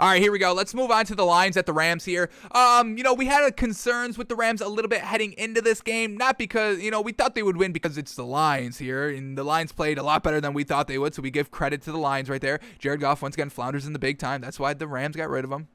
All right, here we go. Let's move on to the lines at the Rams here. We had concerns with the Rams a little bit heading into this game, not because, we thought they would win because it's the Lions here, and the Lions played a lot better than we thought they would, so we give credit to the Lions right there. Jared Goff once again flounders in the big time. That's why the Rams got rid of him.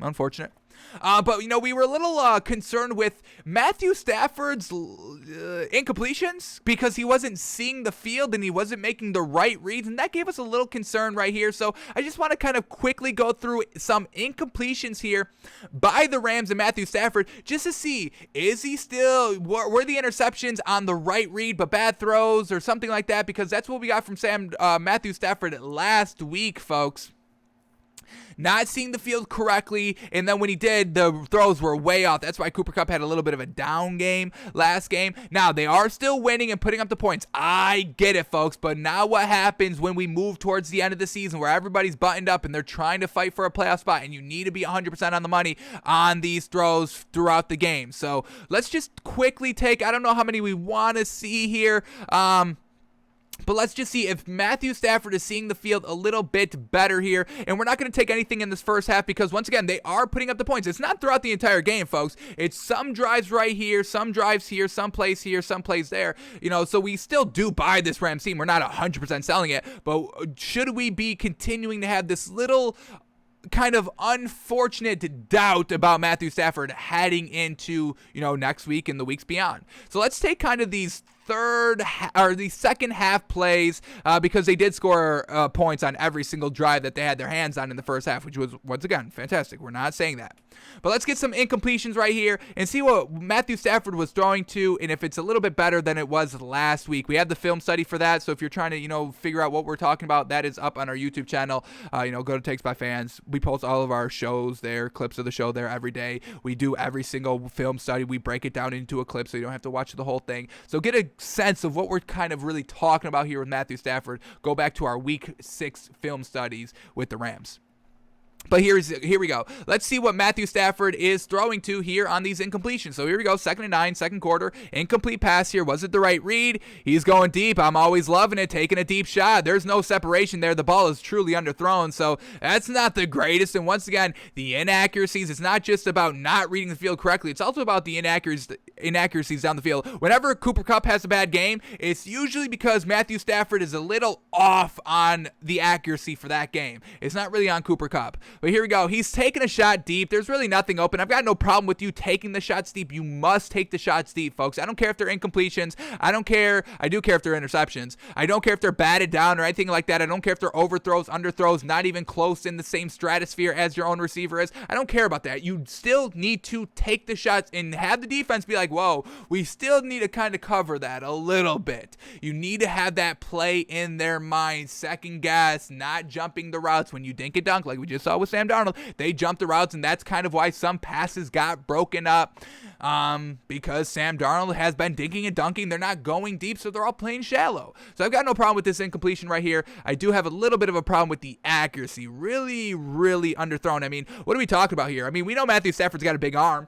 Unfortunate. But we were a little concerned with Matthew Stafford's incompletions because he wasn't seeing the field and he wasn't making the right reads, and that gave us a little concern right here. So I just want to kind of quickly go through some incompletions here by the Rams and Matthew Stafford just to see, is he still, were the interceptions on the right read but bad throws or something like that, because that's what we got from Matthew Stafford last week, folks. Not seeing the field correctly, and then when he did, the throws were way off. That's why Cooper Kupp had a little bit of a down game last game. Now, they are still winning and putting up the points. I get it, folks, but now what happens when we move towards the end of the season where everybody's buttoned up and they're trying to fight for a playoff spot, and you need to be 100% on the money on these throws throughout the game. So let's just quickly take, I don't know how many we want to see here, but let's just see if Matthew Stafford is seeing the field a little bit better here. And we're not going to take anything in this first half because, once again, they are putting up the points. It's not throughout the entire game, folks. It's some drives right here, some drives here, some plays here, some plays there. So we still do buy this Rams team. We're not 100% selling it. But should we be continuing to have this little kind of unfortunate doubt about Matthew Stafford heading into, next week and the weeks beyond? So let's take kind of these the second half plays because they did score points on every single drive that they had their hands on in the first half, which was, once again, fantastic. We're not saying that. But let's get some incompletions right here and see what Matthew Stafford was throwing to and if it's a little bit better than it was last week. We had the film study for that, so if you're trying to, figure out what we're talking about, that is up on our YouTube channel. Go to Takes by Fans. We post all of our shows there, clips of the show there every day. We do every single film study. We break it down into a clip so you don't have to watch the whole thing. So get a sense of what we're kind of really talking about here with Matthew Stafford. Go back to our week 6 film studies with the Rams. But here we go. Let's see what Matthew Stafford is throwing to here on these incompletions. So here we go, 2nd and 9, second quarter. Incomplete pass here. Was it the right read? He's going deep. I'm always loving it, taking a deep shot. There's no separation there. The ball is truly underthrown, so that's not the greatest. And once again, the inaccuracies, it's not just about not reading the field correctly. It's also about the inaccuracies down the field. Whenever Cooper Kupp has a bad game, it's usually because Matthew Stafford is a little off on the accuracy for that game. It's not really on Cooper Kupp. But here we go. He's taking a shot deep. There's really nothing open. I've got no problem with you taking the shots deep. You must take the shots deep, folks. I don't care if they're incompletions. I don't care. I do care if they're interceptions. I don't care if they're batted down or anything like that. I don't care if they're overthrows, underthrows, not even close in the same stratosphere as your own receiver is. I don't care about that. You still need to take the shots and have the defense be like, whoa, we still need to kind of cover that a little bit. You need to have that play in their mind. Second guess, not jumping the routes when you dink and dunk like we just saw with Sam Darnold. They jumped the routes, and that's kind of why some passes got broken up because Sam Darnold has been dinking and dunking. They're not going deep, so they're all playing shallow. So I've got no problem with this incompletion right here. I do have a little bit of a problem with the accuracy. Really, really underthrown. I mean, what are we talking about here? I mean, we know Matthew Stafford's got a big arm.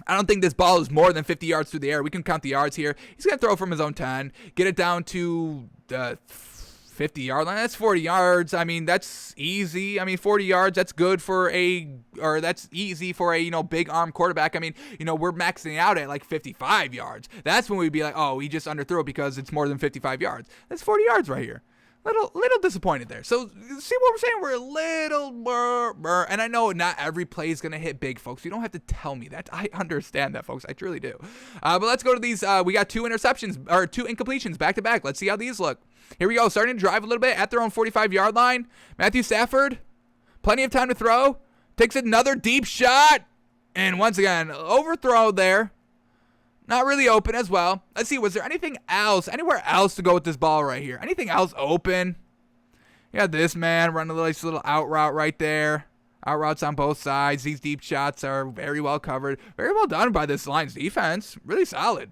I don't think this ball is more than 50 yards through the air. We can count the yards here. He's going to throw from his own 10, get it down to the 50-yard line. That's 40 yards. I mean, that's easy. I mean, 40 yards, that's good for that's easy for a, big arm quarterback. I mean, we're maxing out at like 55 yards. That's when we'd be like, oh, he just underthrew it because it's more than 55 yards. That's 40 yards right here. Little disappointed there. So see what we're saying? We're a little and I know not every play is going to hit big, folks. You don't have to tell me that. I understand that, folks. I truly do. But let's go to these. We got 2 incompletions back to back. Let's see how these look. Here we go. Starting to drive a little bit at their own 45-yard line. Matthew Stafford, plenty of time to throw. Takes another deep shot. And once again, overthrow there. Not really open as well. Let's see, was there anything else, anywhere else to go with this ball right here? Anything else open? You got this man running a nice little out route right there. Out routes on both sides. These deep shots are very well covered. Very well done by this Lions defense. Really solid.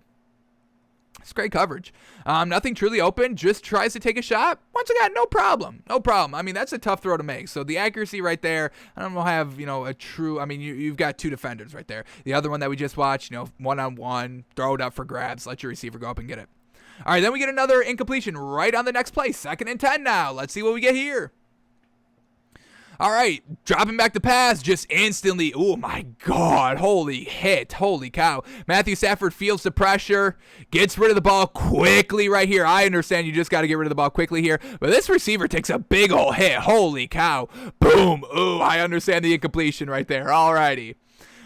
It's great coverage. Nothing truly open. Just tries to take a shot. Once again, no problem. No problem. I mean, that's a tough throw to make. So the accuracy right there, I don't have, a true, I mean, you've got 2 defenders right there. The other one that we just watched, one-on-one, throw it up for grabs, let your receiver go up and get it. All right, then we get another incompletion right on the next play. 2nd and 10 now. Let's see what we get here. All right, dropping back to pass just instantly. Oh, my God. Holy hit. Holy cow. Matthew Stafford feels the pressure, gets rid of the ball quickly right here. I understand you just got to get rid of the ball quickly here, but this receiver takes a big old hit. Holy cow. Boom. Ooh, I understand the incompletion right there. All righty.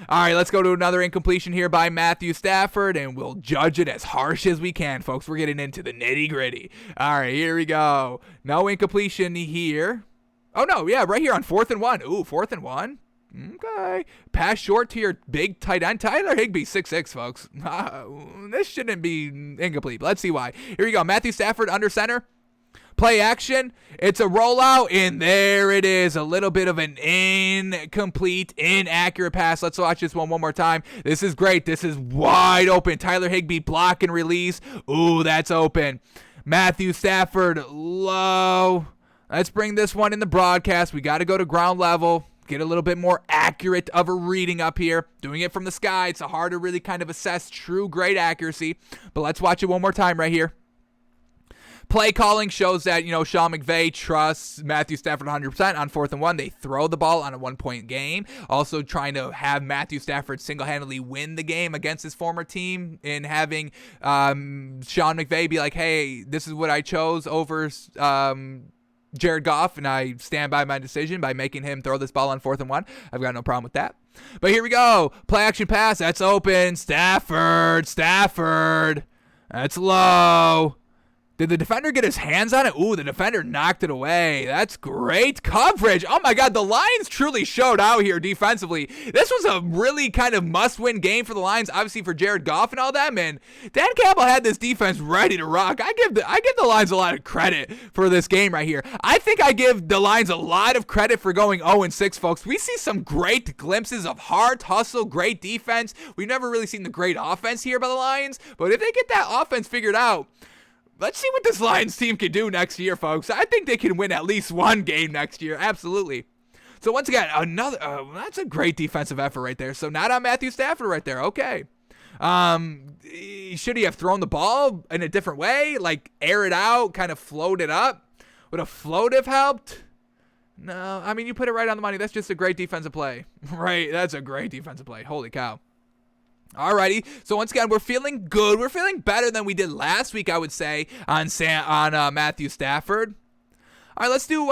All right, let's go to another incompletion here by Matthew Stafford, and we'll judge it as harsh as we can, folks. We're getting into the nitty-gritty. All right, here we go. No incompletion here. Oh, no, yeah, right here on 4th and 1. Ooh, 4th and 1. Okay. Pass short to your big tight end, Tyler Higbee, 6'6", folks. This shouldn't be incomplete. Let's see why. Here we go. Matthew Stafford under center. Play action. It's a rollout, and there it is. A little bit of an incomplete, inaccurate pass. Let's watch this one more time. This is great. This is wide open. Tyler Higbee block and release. Ooh, that's open. Matthew Stafford low. Let's bring this one in the broadcast. We got to go to ground level. Get a little bit more accurate of a reading up here. Doing it from the sky, it's hard to really kind of assess true great accuracy. But let's watch it one more time right here. Play calling shows that, Sean McVay trusts Matthew Stafford 100% on 4th and 1. They throw the ball on a 1-point game. Also trying to have Matthew Stafford single-handedly win the game against his former team and having Sean McVay be like, hey, this is what I chose over Jared Goff, and I stand by my decision by making him throw this ball on 4th and 1. I've got no problem with that. But here we go. Play action pass. That's open. Stafford. That's low. Did the defender get his hands on it? Ooh, the defender knocked it away. That's great coverage. Oh, my God. The Lions truly showed out here defensively. This was a really kind of must-win game for the Lions, obviously for Jared Goff and all that, man. Dan Campbell had this defense ready to rock. I give the Lions a lot of credit for this game right here. I think I give the Lions a lot of credit for going 0-6, folks. We see some great glimpses of hard hustle, great defense. We've never really seen the great offense here by the Lions, but if they get that offense figured out, let's see what this Lions team can do next year, folks. I think they can win at least one game next year. Absolutely. So once again, another that's a great defensive effort right there. So not on Matthew Stafford right there. Okay. Should he have thrown the ball in a different way? Like air it out, kind of float it up? Would a float have helped? No. I mean, you put it right on the money. That's just a great defensive play. Right? That's a great defensive play. Holy cow. Alrighty, so once again, we're feeling good. We're feeling better than we did last week, I would say, on Matthew Stafford. All right, let's do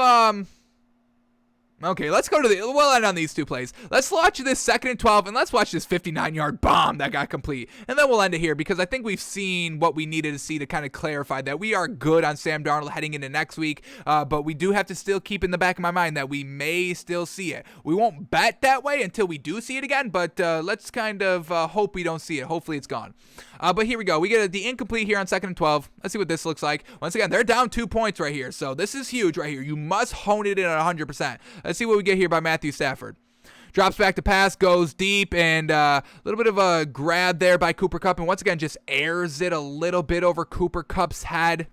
Okay, let's go to we'll end on these two plays. Let's watch this 2nd and 12, and let's watch this 59-yard bomb that got complete. And then we'll end it here because I think we've seen what we needed to see to kind of clarify that we are good on Sam Darnold heading into next week, but we do have to still keep in the back of my mind that we may still see it. We won't bet that way until we do see it again, but let's kind of hope we don't see it. Hopefully it's gone. But here we go. We get the incomplete here on 2nd and 12. Let's see what this looks like. Once again, they're down 2 points right here, so this is huge right here. You must hone it in at 100%. Let's see what we get here by Matthew Stafford. Drops back to pass, goes deep, and a little bit of a grab there by Cooper Kupp, and once again just airs it a little bit over Cooper Kupp's head.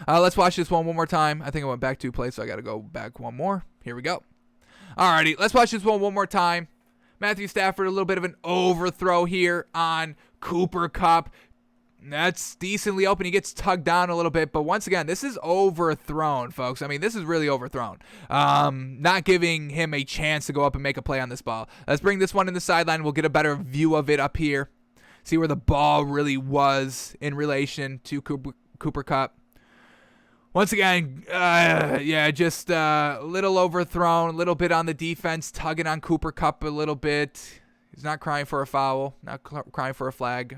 Let's watch this one more time. I think I went back 2 plays, so I got to go back one more. Here we go. Alrighty, let's watch this one more time. Matthew Stafford, a little bit of an overthrow here on Cooper Kupp. That's decently open. He gets tugged down a little bit, but once again, this is overthrown, folks. I mean, this is really overthrown. Not giving him a chance to go up and make a play on this ball. Let's bring this one in the sideline. We'll get a better view of it up here. See where the ball really was in relation to Cooper Kupp. Once again, just a little overthrown, a little bit on the defense, tugging on Cooper Kupp a little bit. He's not crying for a foul, not crying for a flag.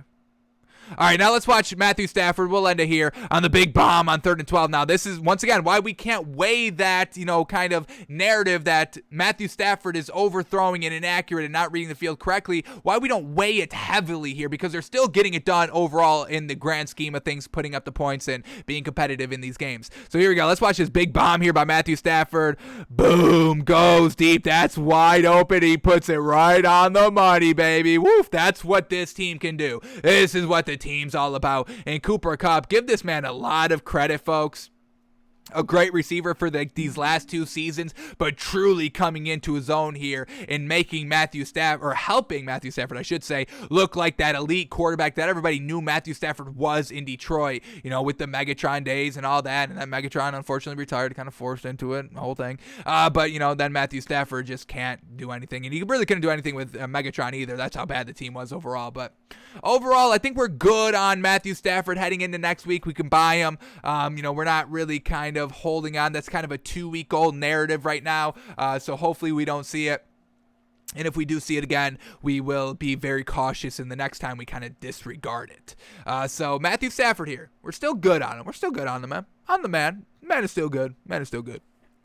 All right, now let's watch Matthew Stafford. We'll end it here on the big bomb on 3rd and 12. Now, this is, once again, why we can't weigh that, kind of narrative that Matthew Stafford is overthrowing and inaccurate and not reading the field correctly. Why we don't weigh it heavily here, because they're still getting it done overall in the grand scheme of things, putting up the points and being competitive in these games. So here we go. Let's watch this big bomb here by Matthew Stafford. Boom, goes deep. That's wide open. He puts it right on the money, baby. Woof, that's what this team can do. This is what the team's all about. And Cooper Kupp, give this man a lot of credit, folks. a great receiver for these last 2 seasons, but truly coming into his own here and making Matthew Stafford, or helping Matthew Stafford, I should say, look like that elite quarterback that everybody knew Matthew Stafford was in Detroit, with the Megatron days and all that. And then Megatron unfortunately retired, kind of forced into it, the whole thing. But then Matthew Stafford just can't do anything. And he really couldn't do anything with Megatron either. That's how bad the team was overall. But overall, I think we're good on Matthew Stafford heading into next week. We can buy him. We're not really kind of holding on. That's kind of a 2-week-old narrative right now. So hopefully we don't see it. And if we do see it again, we will be very cautious in the next time we kind of disregard it. So Matthew Stafford here. We're still good on him. We're still good on the man. On the man. Man is still good. Man is still good.